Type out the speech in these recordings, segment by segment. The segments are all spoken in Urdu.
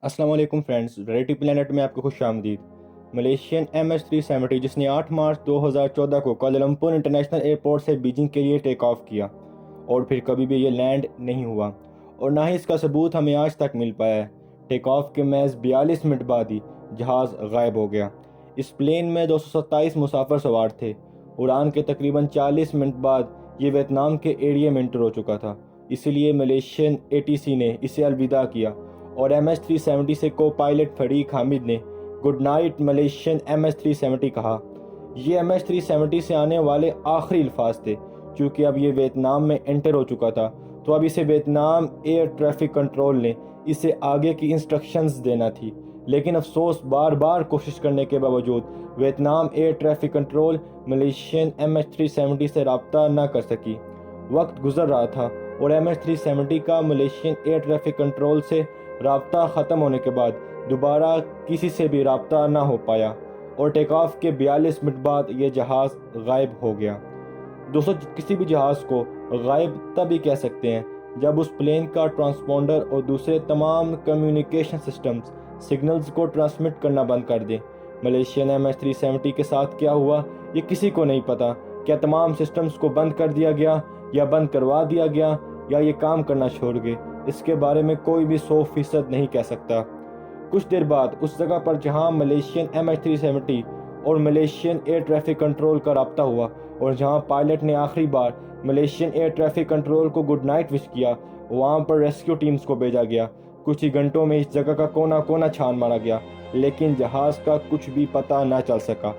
السلام علیکم فرینڈز، ریڈی پلانٹ میں آپ کو خوش آمدید۔ ملیشین MH370 جس نے 8 مارچ 2014 کو کوالالمپور انٹرنیشنل ایئرپورٹ سے بیجنگ کے لیے ٹیک آف کیا اور پھر کبھی بھی یہ لینڈ نہیں ہوا اور نہ ہی اس کا ثبوت ہمیں آج تک مل پایا ہے۔ ٹیک آف کے محض 42 منٹ بعد ہی جہاز غائب ہو گیا۔ اس پلین میں 227 مسافر سوار تھے۔ اڑان کے تقریباً 40 منٹ بعد یہ ویتنام کے ایریے میں انٹر ہو چکا تھا، اسی لیے ملیشین ATC نے اسے الوداع کیا اور MH370 سے کو پائلٹ فریق حامد نے گڈ نائٹ ملیشین MH370 کہا۔ یہ MH370 سے آنے والے آخری الفاظ تھے۔ چونکہ اب یہ ویتنام میں انٹر ہو چکا تھا تو اب اسے ویتنام ایئر ٹریفک کنٹرول نے اسے آگے کی انسٹرکشنز دینا تھی، لیکن افسوس بار بار کوشش کرنے کے باوجود Vietnam air traffic control Malaysian MH370 سے رابطہ نہ کر سکی۔ وقت گزر رہا تھا اور MH370 کا ملیشین ایئر ٹریفک کنٹرول سے رابطہ ختم ہونے کے بعد دوبارہ کسی سے بھی رابطہ نہ ہو پایا اور ٹیک آف کے 42 منٹ بعد یہ جہاز غائب ہو گیا۔ دوستو، کسی بھی جہاز کو غائب تب ہی کہہ سکتے ہیں جب اس پلین کا ٹرانسپونڈر اور دوسرے تمام کمیونیکیشن سسٹمز سگنلز کو ٹرانسمٹ کرنا بند کر دیں۔ ملیشین MH370 کے ساتھ کیا ہوا یہ کسی کو نہیں پتا۔ کیا تمام سسٹمز کو بند کر دیا گیا یا بند کروا دیا گیا یا یہ کام کرنا چھوڑ گئے، اس کے بارے میں کوئی بھی 100% نہیں کہہ سکتا۔ کچھ دیر بعد اس جگہ پر جہاں ملیشین MH370 اور ملیشین ایئر ٹریفک کنٹرول کا رابطہ ہوا اور جہاں پائلٹ نے آخری بار ملیشین ایئر ٹریفک کنٹرول کو گڈ نائٹ وش کیا، وہاں پر ریسکیو ٹیمز کو بھیجا گیا۔ کچھ ہی گھنٹوں میں اس جگہ کا کونا کونا چھان مارا گیا، لیکن جہاز کا کچھ بھی پتہ نہ چل سکا۔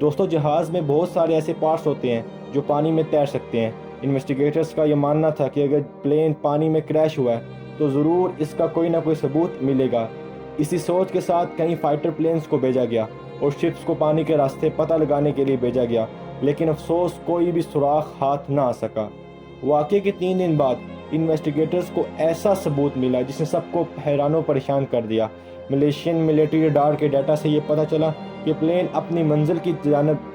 دوستو، جہاز میں بہت سارے ایسے پارٹس ہوتے ہیں جو پانی میں تیر سکتے ہیں۔ انویسٹیگیٹرز کا یہ ماننا تھا کہ اگر پلین پانی میں کریش ہوا ہے تو ضرور اس کا کوئی نہ کوئی ثبوت ملے گا۔ اسی سوچ کے ساتھ کئی فائٹر پلینز کو بھیجا گیا اور شپس کو پانی کے راستے پتہ لگانے کے لیے بھیجا گیا، لیکن افسوس کوئی بھی سراغ ہاتھ نہ آ سکا۔ واقعے کے 3 دن بعد انویسٹیگیٹرز کو ایسا ثبوت ملا جس نے سب کو حیران و پریشان کر دیا۔ ملیشین ملٹری ریڈار کے ڈیٹا سے یہ پتہ چلا کہ پلین اپنی منزل کی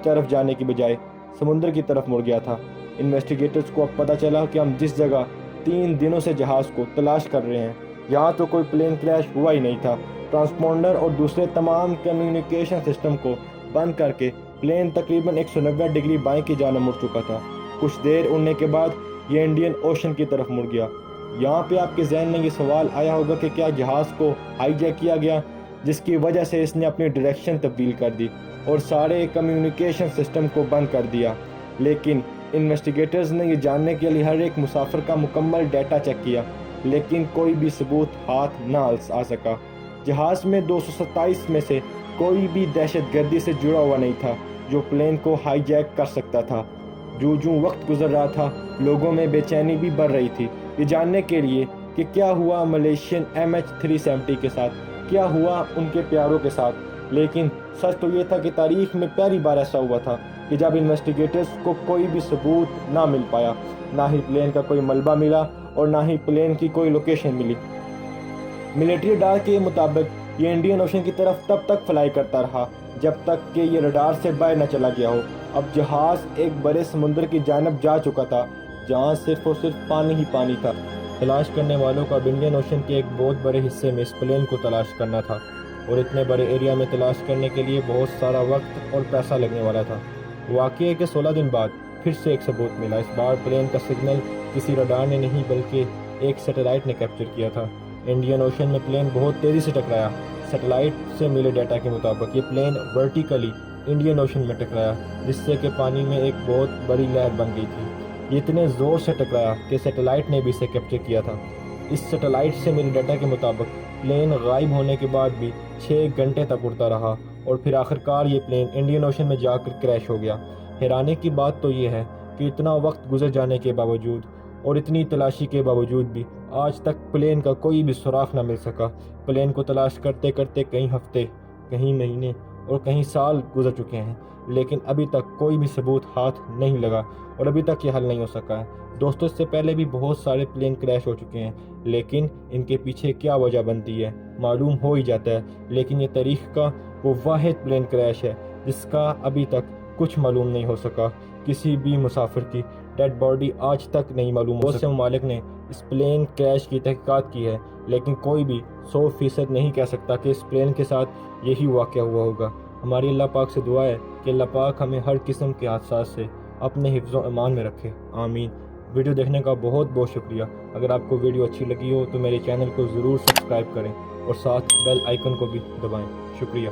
طرف جانے کی بجائے سمندر کی طرف مڑ گیا تھا۔ انویسٹیگیٹرز کو اب پتہ چلا کہ ہم جس جگہ 3 دنوں سے جہاز کو تلاش کر رہے ہیں یہاں تو کوئی پلین کریش ہوا ہی نہیں تھا۔ ٹرانسپونڈر اور دوسرے تمام کمیونیکیشن سسٹم کو بند کر کے پلین تقریباً 190 ڈگری بائیں کی جانب مڑ چکا تھا۔ کچھ دیر اڑنے کے بعد یہ انڈین اوشن کی طرف مڑ گیا۔ یہاں پہ آپ کے ذہن میں یہ سوال آیا ہوگا کہ کیا جہاز کو ہائی جیک کیا گیا، جس کی وجہ سے اس نے اپنی ڈائریکشن تبدیل کر دی اور سارے کمیونیکیشن سسٹم کو بند کر دیا۔ لیکن انویسٹیگیٹرز نے یہ جاننے کے لیے ہر ایک مسافر کا مکمل ڈیٹا چیک کیا، لیکن کوئی بھی ثبوت ہاتھ نہ آ سکا۔ جہاز میں 227 میں سے کوئی بھی دہشت گردی سے جڑا ہوا نہیں تھا جو پلین کو ہائی جیک کر سکتا تھا۔ جو وقت گزر رہا تھا لوگوں میں بے چینی بھی بڑھ رہی تھی یہ جاننے کے لیے کہ کیا ہوا ملیشین MH370 کے ساتھ، کیا ہوا ان کے پیاروں کے ساتھ۔ لیکن سچ تو یہ تھا کہ تاریخ میں پہلی بار ایسا ہوا تھا کہ جب انویسٹیگیٹرز کو کوئی بھی ثبوت نہ مل پایا، نہ ہی پلین کا کوئی ملبہ ملا اور نہ ہی پلین کی کوئی لوکیشن ملی۔ ملٹری ریڈار کے مطابق یہ انڈین اوشن کی طرف تب تک فلائی کرتا رہا جب تک کہ یہ ریڈار سے باہر نہ چلا گیا ہو۔ اب جہاز ایک بڑے سمندر کی جانب جا چکا تھا جہاں صرف اور صرف پانی ہی پانی تھا۔ تلاش کرنے والوں کو اب انڈین اوشن کے ایک بہت بڑے حصے میں اس پلین کو تلاش کرنا تھا اور اتنے بڑے ایریا میں تلاش کرنے کے لیے بہت سارا وقت اور پیسہ لگنے والا تھا۔ واقعے کے 16 دن بعد پھر سے ایک ثبوت ملا۔ اس بار پلین کا سگنل کسی ریڈار نے نہیں بلکہ ایک سیٹلائٹ نے کیپچر کیا تھا۔ انڈین اوشن میں پلین بہت تیزی سے ٹکرایا۔ سیٹلائٹ سے ملے ڈیٹا کے مطابق یہ پلین ورٹیکلی انڈین اوشن میں ٹکرایا، جس سے کہ پانی میں ایک بہت بڑی لہر بن گئی تھی۔ یہ اتنے زور سے ٹکرایا کہ سیٹلائٹ نے بھی اسے کیپچر کیا تھا۔ اس سیٹلائٹ سے ملے ڈیٹا کے مطابق پلین غائب ہونے کے بعد بھی 6 گھنٹے تک اڑتا رہا اور پھر آخرکار یہ پلین انڈین اوشن میں جا کر کریش ہو گیا۔ حیرانی کی بات تو یہ ہے کہ اتنا وقت گزر جانے کے باوجود اور اتنی تلاشی کے باوجود بھی آج تک پلین کا کوئی بھی سراغ نہ مل سکا۔ پلین کو تلاش کرتے کرتے کئی ہفتے، کئی مہینے اور کئی سال گزر چکے ہیں، لیکن ابھی تک کوئی بھی ثبوت ہاتھ نہیں لگا اور ابھی تک یہ حل نہیں ہو سکا ہے۔ دوستوں، اس سے پہلے بھی بہت سارے پلین کریش ہو چکے ہیں، لیکن ان کے پیچھے کیا وجہ بنتی ہے معلوم ہو ہی جاتا ہے، لیکن یہ تاریخ کا وہ واحد پلین کریش ہے جس کا ابھی تک کچھ معلوم نہیں ہو سکا۔ کسی بھی مسافر کی ڈیڈ باڈی آج تک نہیں معلوم ہو سکا۔ بہت سے ممالک نے اس پلین کریش کی تحقیقات کی ہے، لیکن کوئی بھی 100% نہیں کہہ سکتا کہ اس پلین کے ساتھ یہی واقعہ ہوا ہوگا۔ ہماری اللہ پاک سے دعا ہے کہ اللہ پاک ہمیں ہر قسم کے حادثات سے اپنے حفظ و امان میں رکھے، آمین۔ ویڈیو دیکھنے کا بہت بہت شکریہ۔ اگر آپ کو ویڈیو اچھی لگی ہو تو میرے چینل کو ضرور سبسکرائب کریں اور ساتھ بیل آئیکن کو بھی دبائیں۔ شکریہ۔